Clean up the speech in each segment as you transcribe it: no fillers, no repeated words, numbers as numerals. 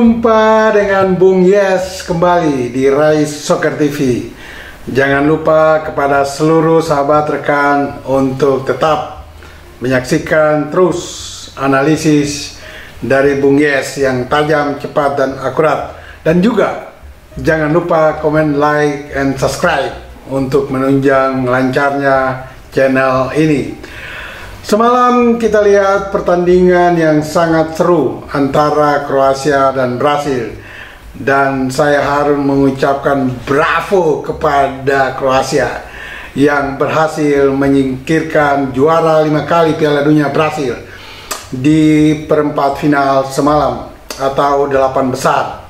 Jumpa dengan Bung Yes kembali di Rise Soccer TV. Jangan lupa kepada seluruh sahabat rekan untuk tetap menyaksikan terus analisis dari Bung Yes yang tajam, cepat, dan akurat. Dan juga jangan lupa komen, like, and subscribe untuk menunjang lancarnya channel ini. Semalam kita lihat pertandingan yang sangat seru antara Kroasia dan Brasil. Dan saya harus mengucapkan bravo kepada Kroasia yang berhasil menyingkirkan juara 5 kali Piala Dunia Brasil di perempat final semalam atau 8 besar.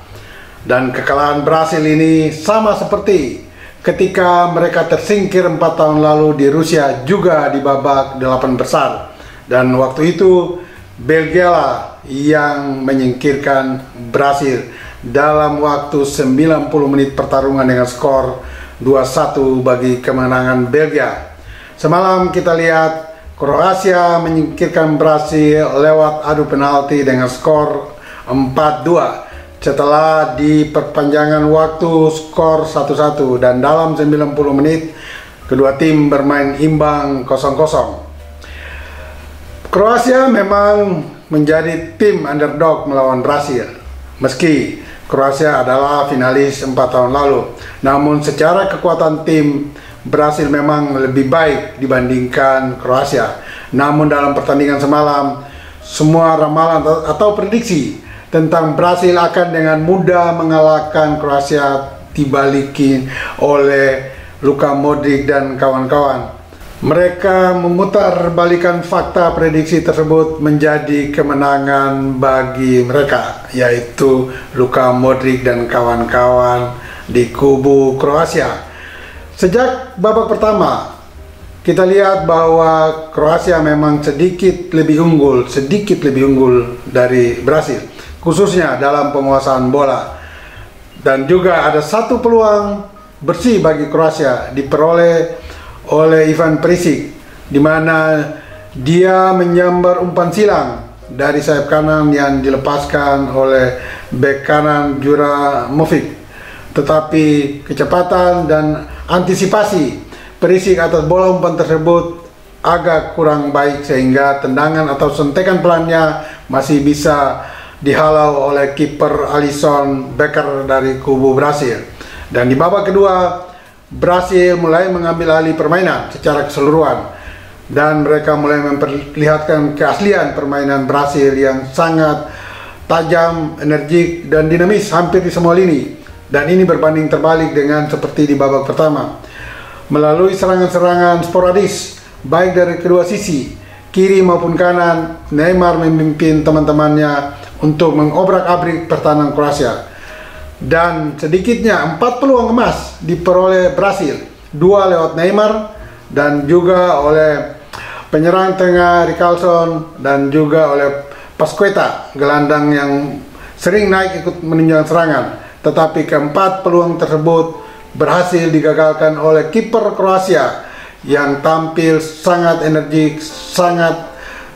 Dan kekalahan Brasil ini sama seperti ketika mereka tersingkir 4 tahun lalu di Rusia, juga di babak 8 besar. Dan waktu itu Belgia lah yang menyingkirkan Brasil dalam waktu 90 menit pertarungan dengan skor 2-1 bagi kemenangan Belgia. Semalam kita lihat Kroasia menyingkirkan Brasil lewat adu penalti dengan skor 4-2. Setelah di perpanjangan waktu skor 1-1, dan dalam 90 menit kedua tim bermain imbang 0-0. Kroasia memang menjadi tim underdog melawan Brasil. Meski Kroasia adalah finalis 4 tahun lalu, namun secara kekuatan tim Brasil memang lebih baik dibandingkan Kroasia. Namun dalam pertandingan semalam, semua ramalan atau prediksi tentang Brasil akan dengan mudah mengalahkan Kroasia dibalikin oleh Luka Modric dan kawan-kawan. Mereka memutarbalikan fakta prediksi tersebut menjadi kemenangan bagi mereka, yaitu Luka Modric dan kawan-kawan di kubu Kroasia. Sejak babak pertama, kita lihat bahwa Kroasia memang sedikit lebih unggul dari Brasil, khususnya dalam penguasaan bola. Dan juga ada satu peluang bersih bagi Kroasia diperoleh oleh Ivan Perisic, di mana dia menyambar umpan silang dari sayap kanan yang dilepaskan oleh bek kanan Juramovic. Tetapi kecepatan dan antisipasi Perisic atas bola umpan tersebut agak kurang baik, sehingga tendangan atau sentekan pelannya masih bisa dihalau oleh kiper Alisson Becker dari kubu Brasil. Dan di babak kedua, Brasil mulai mengambil alih permainan secara keseluruhan, dan mereka mulai memperlihatkan keaslian permainan Brasil yang sangat tajam, energik, dan dinamis hampir di semua lini. Dan ini berbanding terbalik dengan seperti di babak pertama. Melalui serangan-serangan sporadis baik dari kedua sisi, kiri maupun kanan, Neymar memimpin teman-temannya untuk mengobrak-abrik pertahanan Kroasia. Dan sedikitnya 4 peluang emas diperoleh Brasil, 2 lewat Neymar dan juga oleh penyerang tengah Richarlison, dan juga oleh Pasqueta, gelandang yang sering naik ikut menunjang serangan. Tetapi keempat peluang tersebut berhasil digagalkan oleh kiper Kroasia yang tampil sangat energik, sangat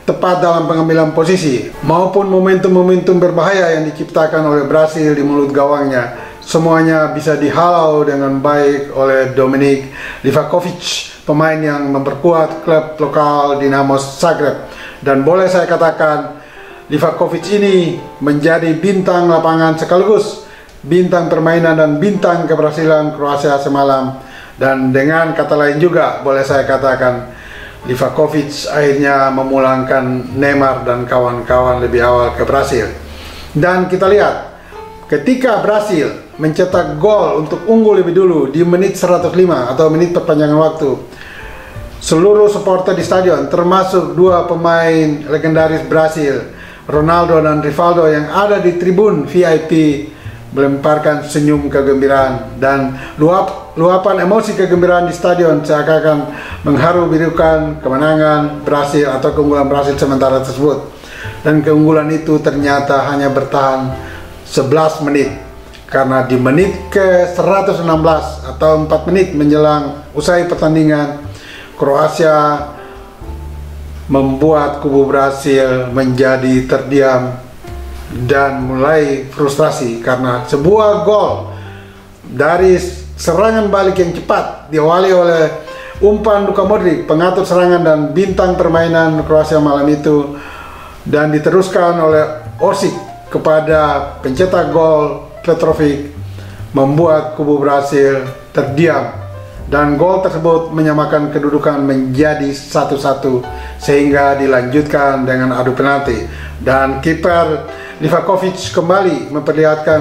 tepat dalam pengambilan posisi, maupun momentum-momentum berbahaya yang diciptakan oleh Brasil di mulut gawangnya. Semuanya bisa dihalau dengan baik oleh Dominik Livakovic, pemain yang memperkuat klub lokal Dinamo Zagreb. Dan boleh saya katakan, Livakovic ini menjadi bintang lapangan sekaligus bintang permainan dan bintang keberhasilan Kroasia semalam. Dan dengan kata lain juga boleh saya katakan, Livakovic akhirnya memulangkan Neymar dan kawan-kawan lebih awal ke Brasil. Dan kita lihat ketika Brasil mencetak gol untuk unggul lebih dulu di menit 105 atau menit perpanjangan waktu, seluruh supporter di stadion, termasuk 2 pemain legendaris Brasil, Ronaldo dan Rivaldo, yang ada di tribun VIP, melemparkan senyum kegembiraan, dan luapan emosi kegembiraan di stadion seakan-akan mengharu-birukan kemenangan Brasil atau keunggulan Brasil sementara tersebut. Dan keunggulan itu ternyata hanya bertahan 11 menit, karena di menit ke 116 atau 4 menit menjelang usai pertandingan, Kroasia membuat kubu Brasil menjadi terdiam dan mulai frustrasi karena sebuah gol dari serangan balik yang cepat diawali oleh umpan Luka Modric, pengatur serangan dan bintang permainan Kroasia malam itu, dan diteruskan oleh Orsic kepada pencetak gol Petrovic, membuat kubu Brasil terdiam, dan gol tersebut menyamakan kedudukan menjadi 1-1 sehingga dilanjutkan dengan adu penalti, dan kiper Livakovic kembali memperlihatkan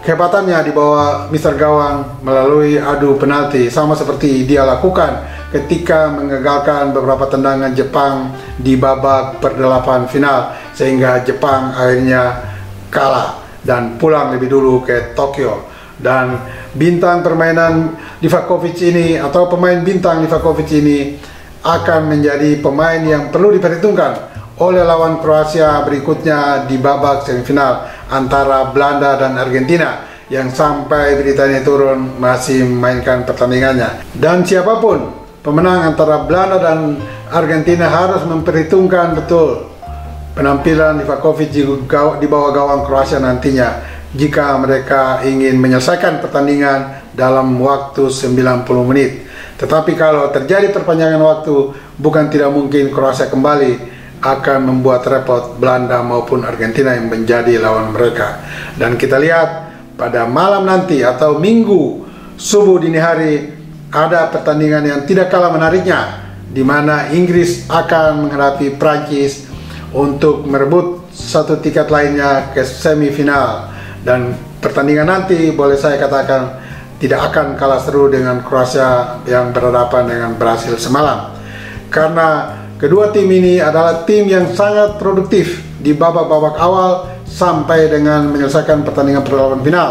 kehebatannya di bawah mister gawang melalui adu penalti, sama seperti dia lakukan ketika mengagalkan beberapa tendangan Jepang di babak perdelapan final, sehingga Jepang akhirnya kalah dan pulang lebih dulu ke Tokyo. Dan bintang permainan Livakovic ini, atau pemain bintang Livakovic ini, akan menjadi pemain yang perlu diperhitungkan oleh lawan Kroasia berikutnya di babak semifinal antara Belanda dan Argentina, yang sampai berita ini turun masih memainkan pertandingannya. Dan siapapun pemenang antara Belanda dan Argentina harus memperhitungkan betul penampilan Livakovic di bawah gawang Kroasia nantinya jika mereka ingin menyelesaikan pertandingan dalam waktu 90 menit. Tetapi kalau terjadi perpanjangan waktu, bukan tidak mungkin Kroasia kembali akan membuat repot Belanda maupun Argentina yang menjadi lawan mereka. Dan kita lihat pada malam nanti atau minggu subuh dini hari ada pertandingan yang tidak kalah menariknya, di mana Inggris akan menghadapi Prancis untuk merebut satu tiket lainnya ke semifinal. Dan pertandingan nanti boleh saya katakan tidak akan kalah seru dengan Kroasia yang berhadapan dengan Brasil semalam, karena kedua tim ini adalah tim yang sangat produktif di babak-babak awal sampai dengan menyelesaikan pertandingan perdelapan final,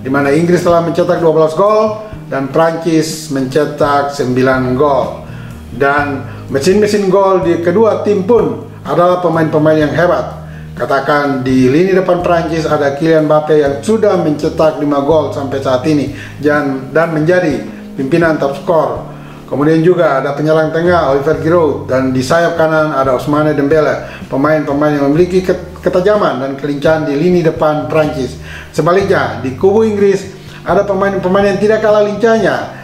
di mana Inggris telah mencetak 12 gol dan Prancis mencetak 9 gol. Dan mesin-mesin gol di kedua tim pun adalah pemain-pemain yang hebat. Katakan di lini depan Prancis ada Kylian Mbappe yang sudah mencetak 5 gol sampai saat ini dan menjadi pimpinan top skor. Kemudian juga ada penyerang tengah Olivier Giroud, dan di sayap kanan ada Ousmane Dembele, pemain-pemain yang memiliki ketajaman dan kelincahan di lini depan Prancis. Sebaliknya di kubu Inggris ada pemain-pemain yang tidak kalah lincahnya.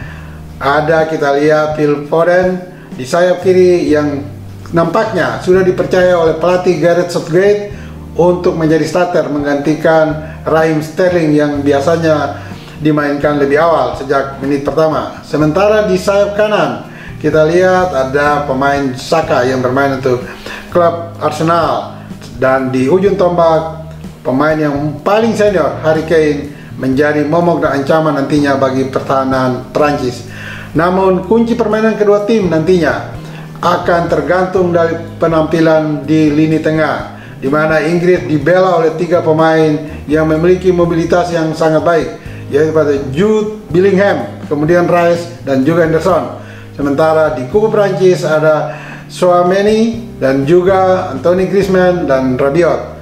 Ada kita lihat Phil Foden di sayap kiri yang nampaknya sudah dipercaya oleh pelatih Gareth Southgate untuk menjadi starter menggantikan Raheem Sterling yang biasanya dimainkan lebih awal sejak menit pertama. Sementara di sayap kanan kita lihat ada pemain Saka yang bermain untuk klub Arsenal, dan di ujung tombak pemain yang paling senior Harry Kane menjadi momok dan ancaman nantinya bagi pertahanan Prancis. Namun kunci permainan kedua tim nantinya akan tergantung dari penampilan di lini tengah, di mana Inggris dibela oleh 3 pemain yang memiliki mobilitas yang sangat baik, yaitu pada Jude Bellingham, kemudian Rice dan juga Henderson. Sementara di kubu Prancis ada Tchouaméni dan juga Anthony Griezmann dan Rabiot.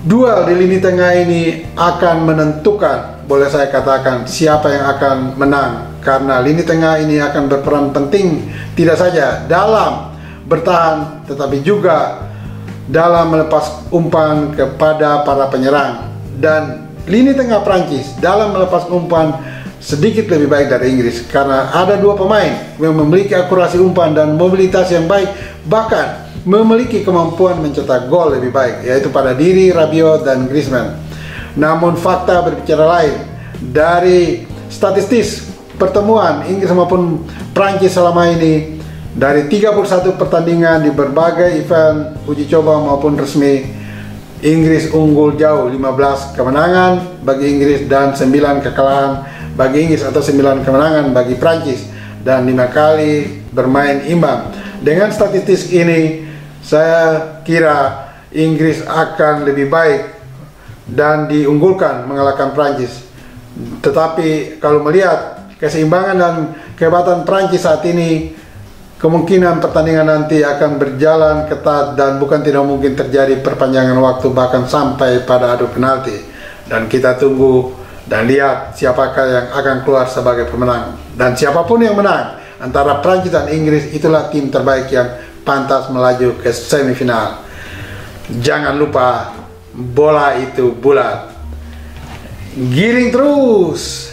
Duel di lini tengah ini akan menentukan, boleh saya katakan, siapa yang akan menang, karena lini tengah ini akan berperan penting tidak saja dalam bertahan tetapi juga dalam melepas umpan kepada para penyerang. Dan lini tengah Prancis dalam melepas umpan sedikit lebih baik dari Inggris, karena ada 2 pemain yang memiliki akurasi umpan dan mobilitas yang baik, bahkan memiliki kemampuan mencetak gol lebih baik, yaitu pada diri Rabiot dan Griezmann. Namun fakta berbicara lain. Dari statistik pertemuan Inggris maupun Prancis selama ini, dari 31 pertandingan di berbagai event uji coba maupun resmi, Inggris unggul jauh, 15 kemenangan bagi Inggris dan 9 kekalahan bagi Inggris, atau 9 kemenangan bagi Prancis, dan 5 kali bermain imbang. Dengan statistik ini saya kira Inggris akan lebih baik dan diunggulkan mengalahkan Prancis. Tetapi kalau melihat keseimbangan dan kehebatan Prancis saat ini, kemungkinan pertandingan nanti akan berjalan ketat dan bukan tidak mungkin terjadi perpanjangan waktu bahkan sampai pada adu penalti. Dan kita tunggu dan lihat siapakah yang akan keluar sebagai pemenang. Dan siapapun yang menang antara Prancis dan Inggris, itulah tim terbaik yang pantas melaju ke semifinal. Jangan lupa bola itu bulat. Giring terus.